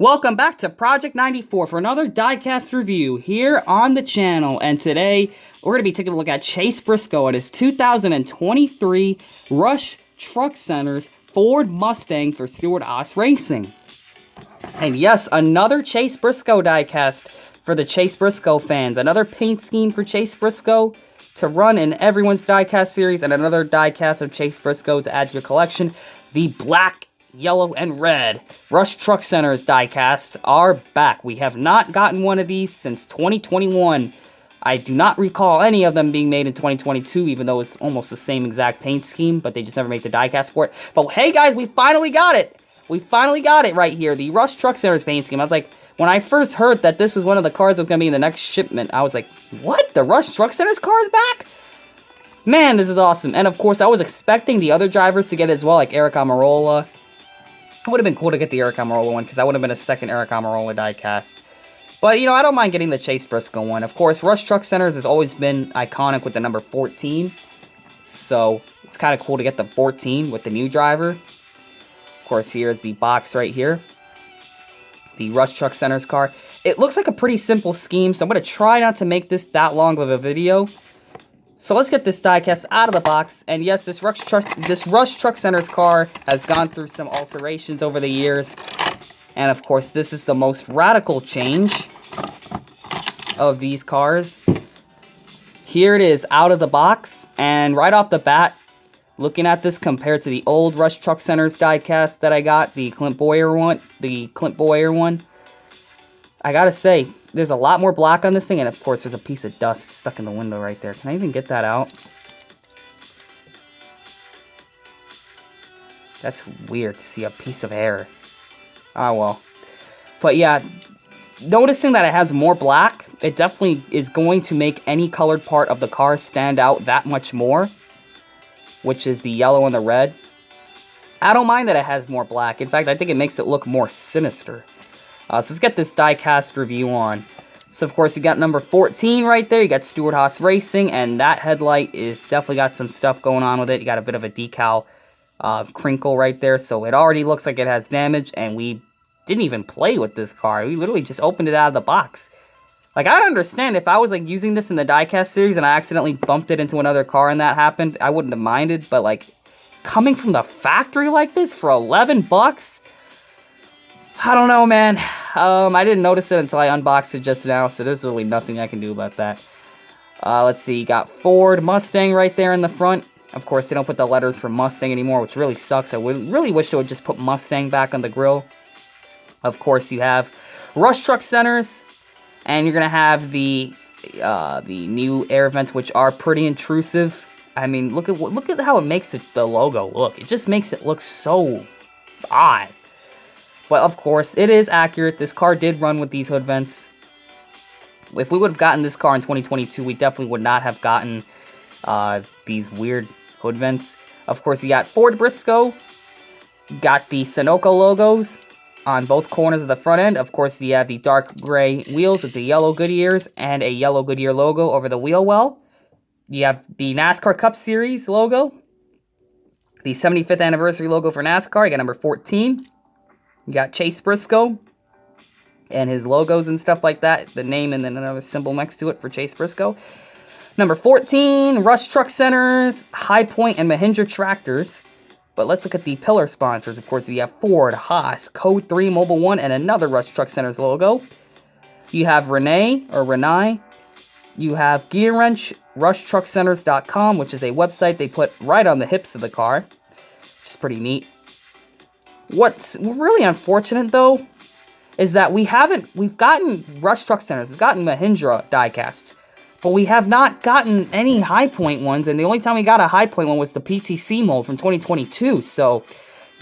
Welcome back to Project 94 for another Diecast review here on the channel. And today, we're going to be taking a look at Chase Briscoe at his 2023 Rush Truck Centers Ford Mustang for Stewart Racing. And yes, another Chase Briscoe diecast for the Chase Briscoe fans. Another paint scheme for Chase Briscoe to run in everyone's diecast series, and another diecast of Chase Briscoe to add to your collection. The black, yellow, and red Rush Truck Centers diecasts are back. We have not gotten one of these since 2021. I do not recall any of them being made in 2022, even though it's almost the same exact paint scheme, but they just never made the diecast for it. But hey guys, we finally got it! We finally got it right here, the Rush Truck Centers paint scheme. I was like, when I first heard that this was one of the cars that was going to be in the next shipment, I was like, what? The Rush Truck Centers car is back? Man, this is awesome. And of course, I was expecting the other drivers to get it as well, like Eric Amarola. It would have been cool to get the Eric Amarola one, because that would have been a second Eric Amarola diecast. But, you know, I don't mind getting the Chase Briscoe one. Of course, Rush Truck Centers has always been iconic with the number 14. So, it's kind of cool to get the 14 with the new driver. Of course, here's the box right here. The Rush Truck Centers car. It looks like a pretty simple scheme, so I'm going to try not to make this that long of a video. So let's get this diecast out of the box. And yes, this Rush Truck Centers car has gone through some alterations over the years. And of course, this is the most radical change of these cars. Here it is out of the box. And right off the bat, looking at this compared to the old Rush Truck Centers diecast that I got, the Clint Boyer one, I gotta say, there's a lot more black on this thing, and of course there's a piece of dust stuck in the window right there. Can I even get that out? That's weird to see a piece of hair. Ah, well. But yeah, noticing that it has more black, it definitely is going to make any colored part of the car stand out that much more, which is the yellow and the red. I don't mind that it has more black. In fact, I think it makes it look more sinister. So let's get this diecast review on. So, of course, you got number 14 right there. You got Stewart Racing, and that headlight is definitely got some stuff going on with it. You got a bit of a decal crinkle right there, so it already looks like it has damage, and we didn't even play with this car. We literally just opened it out of the box. Like, I don't understand. If I was, like, using this in the diecast series and I accidentally bumped it into another car and that happened, I wouldn't have minded, but, like, coming from the factory like this for 11 bucks? I don't know, man. I didn't notice it until I unboxed it just now, so there's really nothing I can do about that. Let's see, you got Ford Mustang right there in the front. Of course, they don't put the letters for Mustang anymore, which really sucks. I really wish they would just put Mustang back on the grill. Of course, you have Rush Truck Centers, and you're gonna have the new air vents, which are pretty intrusive. I mean, look at how it makes the logo look. It just makes it look so odd. But of course, it is accurate. This car did run with these hood vents. If we would have gotten this car in 2022, we definitely would not have gotten these weird hood vents. Of course, you got Ford Briscoe. You got the Sunoco logos on both corners of the front end. Of course, you have the dark gray wheels with the yellow Goodyears and a yellow Goodyear logo over the wheel well. You have the NASCAR Cup Series logo. The 75th anniversary logo for NASCAR. You got number 14. You got Chase Briscoe and his logos and stuff like that. The name and then another symbol next to it for Chase Briscoe. Number 14, Rush Truck Centers, High Point, and Mahindra Tractors. But let's look at the pillar sponsors. Of course, you have Ford, Haas, Code 3, Mobile One, and another Rush Truck Centers logo. You have Renee. You have Gear Wrench, RushTruckCenters.com, which is a website they put right on the hips of the car, which is pretty neat. What's really unfortunate, though, is that we've gotten Rush Truck Centers, we've gotten Mahindra diecasts, but we have not gotten any High Point ones, and the only time we got a High Point one was the PTC mold from 2022, so,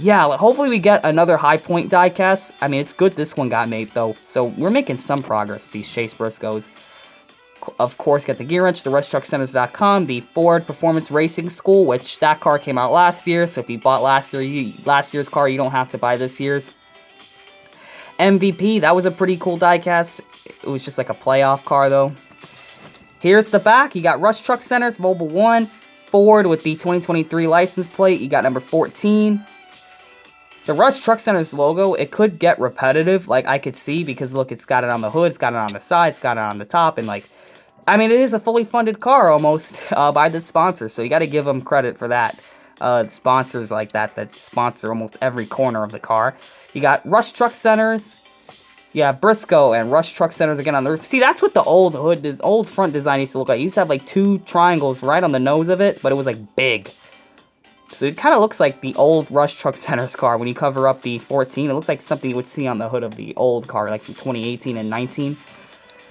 yeah, hopefully we get another High Point diecast. I mean, it's good this one got made, though, so we're making some progress with these Chase Briscoes. Of course, get the Gear Wrench, the RushTruckCenters.com, the Ford Performance Racing School, which that car came out last year, so if you bought last year's car, you don't have to buy this year's. MVP, that was a pretty cool diecast. It was just like a playoff car, though. Here's the back. You got Rush Truck Centers, Mobile One, Ford with the 2023 license plate. You got number 14. The Rush Truck Center's logo, it could get repetitive, like I could see, because look, it's got it on the hood, it's got it on the side, it's got it on the top, and like, I mean, it is a fully funded car almost by the sponsor, so you got to give them credit for that. Sponsors like that sponsor almost every corner of the car. You got Rush Truck Centers, you have Briscoe and Rush Truck Centers again on the roof. See, that's what the old hood, this old front design used to look like. It used to have like 2 triangles right on the nose of it, but it was like big. So it kind of looks like the old Rush Truck Centers car when you cover up the 14. It looks like something you would see on the hood of the old car, like from 2018 and 19.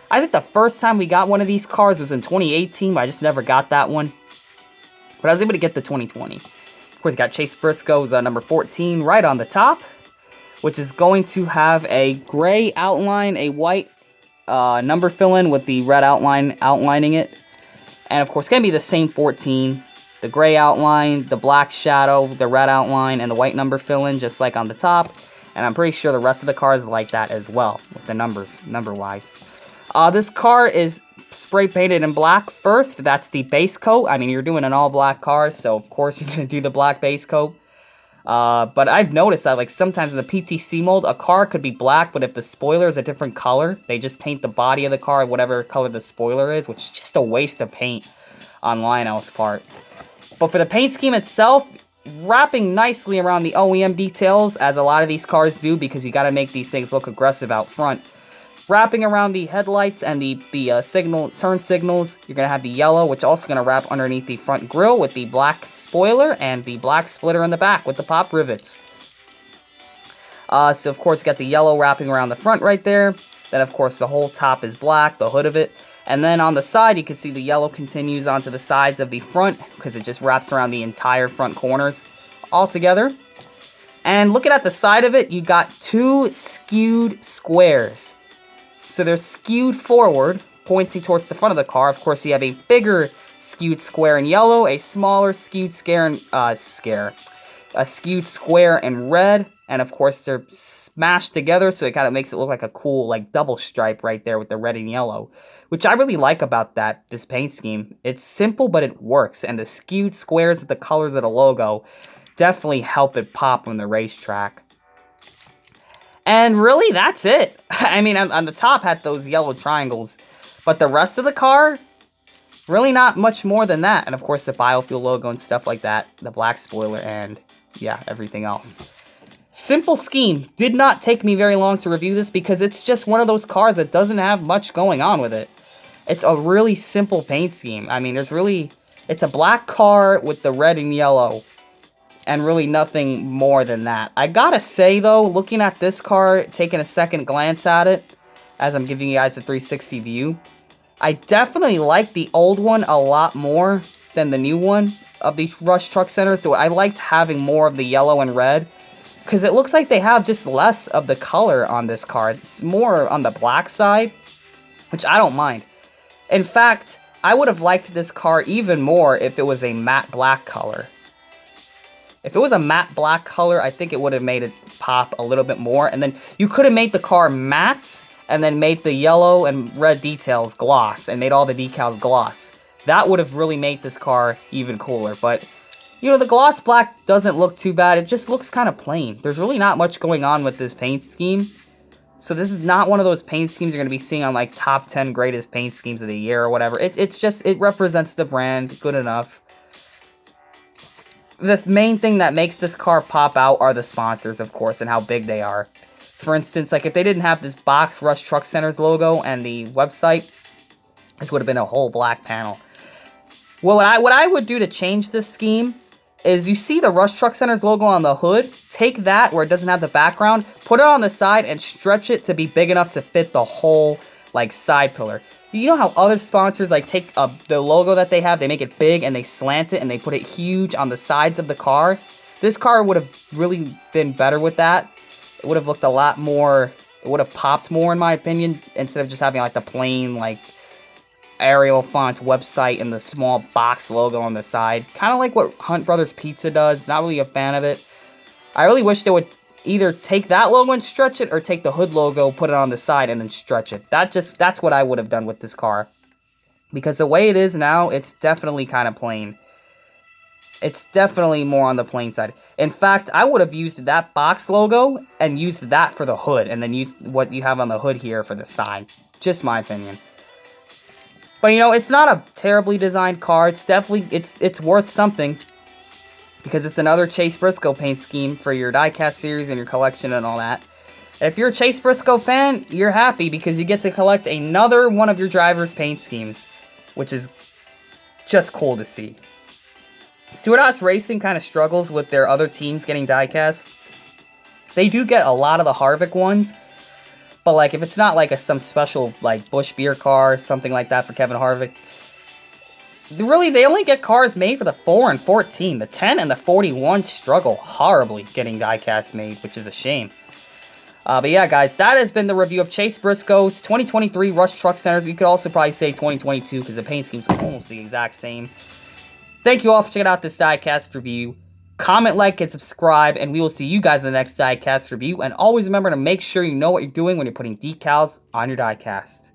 I think the first time we got one of these cars was in 2018, but I just never got that one. But I was able to get the 2020. Of course, you got Chase Briscoe's number 14 right on the top, which is going to have a gray outline, a white number fill-in with the red outline outlining it. And of course, it's going to be the same 14. The gray outline, the black shadow, the red outline, and the white number fill-in, just like on the top. And I'm pretty sure the rest of the cars are like that as well, with the numbers, number-wise. This car is spray painted in black first. That's the base coat. I mean, you're doing an all-black car, so of course you're going to do the black base coat. But I've noticed that, like, sometimes in the PTC mold, a car could be black, but if the spoiler is a different color, they just paint the body of the car whatever color the spoiler is, which is just a waste of paint on Lionel's part. But for the paint scheme itself, wrapping nicely around the OEM details, as a lot of these cars do, because you got to make these things look aggressive out front. Wrapping around the headlights and the turn signals, you're going to have the yellow, which is also going to wrap underneath the front grille with the black spoiler and the black splitter in the back with the pop rivets. So, of course, you got the yellow wrapping around the front right there. Then, of course, the whole top is black, the hood of it. And then on the side, you can see the yellow continues onto the sides of the front because it just wraps around the entire front corners all together. And looking at the side of it, you got 2 skewed squares. So they're skewed forward, pointing towards the front of the car. Of course, you have a bigger skewed square in yellow, a smaller skewed a skewed square in red, and of course they're smashed together, so it kind of makes it look like a cool, like, double stripe right there with the red and yellow, which I really like about this paint scheme. It's simple, but it works, and the skewed squares with the colors of the logo definitely help it pop on the racetrack. And really, that's it. I mean, on the top had those yellow triangles, but the rest of the car, really not much more than that. And of course, the biofuel logo and stuff like that, the black spoiler, and yeah, everything else. Simple scheme. Did not take me very long to review this because it's just one of those cars that doesn't have much going on with it. It's a really simple paint scheme. I mean, it's a black car with the red and yellow. And really nothing more than that. I gotta say, though, looking at this car, taking a second glance at it, as I'm giving you guys a 360 view, I definitely like the old one a lot more than the new one of the Rush Truck Center. So I liked having more of the yellow and red, because it looks like they have just less of the color on this car. It's more on the black side, which I don't mind. In fact, I would have liked this car even more if it was a matte black color. If it was a matte black color, I think it would have made it pop a little bit more. And then you could have made the car matte and then made the yellow and red details gloss and made all the decals gloss. That would have really made this car even cooler. But, you know, the gloss black doesn't look too bad. It just looks kind of plain. There's really not much going on with this paint scheme. So this is not one of those paint schemes you're going to be seeing on, like, top 10 greatest paint schemes of the year or whatever. It represents the brand good enough. The main thing that makes this car pop out are the sponsors, of course, and how big they are. For instance, like, if they didn't have this box Rush Truck Centers logo and the website, this would have been a whole black panel. Well, what I would do to change this scheme is, you see the Rush Truck Centers logo on the hood? Take that, where it doesn't have the background, put it on the side, and stretch it to be big enough to fit the whole, like, side pillar. You know how other sponsors, like, take the logo that they have, they make it big, and they slant it, and they put it huge on the sides of the car? This car would have really been better with that. It would have looked a lot more, it would have popped more, in my opinion, instead of just having, like, the plain, like, Arial font website and the small box logo on the side. Kind of like what Hunt Brothers Pizza does. Not really a fan of it. I really wish they would either take that logo and stretch it, or take the hood logo, put it on the side, and then stretch it. That's what I would have done with this car. Because the way it is now, it's definitely kind of plain. It's definitely more on the plain side. In fact, I would have used that box logo and used that for the hood, and then used what you have on the hood here for the side. Just my opinion. But you know, it's not a terribly designed car. It's definitely it's worth something because it's another Chase Briscoe paint scheme for your diecast series and your collection and all that. And if you're a Chase Briscoe fan, you're happy because you get to collect another one of your driver's paint schemes, which is just cool to see. Stewart Racing kind of struggles with their other teams getting diecast. They do get a lot of the Harvick ones, but like if it's not like some special like Busch beer car, something like that for Kevin Harvick, really they only get cars made for the 4 and 14. The 10 and the 41 struggle horribly getting diecast made, which is a shame. But yeah, guys, that has been the review of Chase Briscoe's 2023 Rush Truck Centers. You could also probably say 2022 because the paint scheme's almost the exact same. Thank you all for checking out this diecast review. Comment, like, and subscribe, and we will see you guys in the next diecast review. And always remember to make sure you know what you're doing when you're putting decals on your diecast.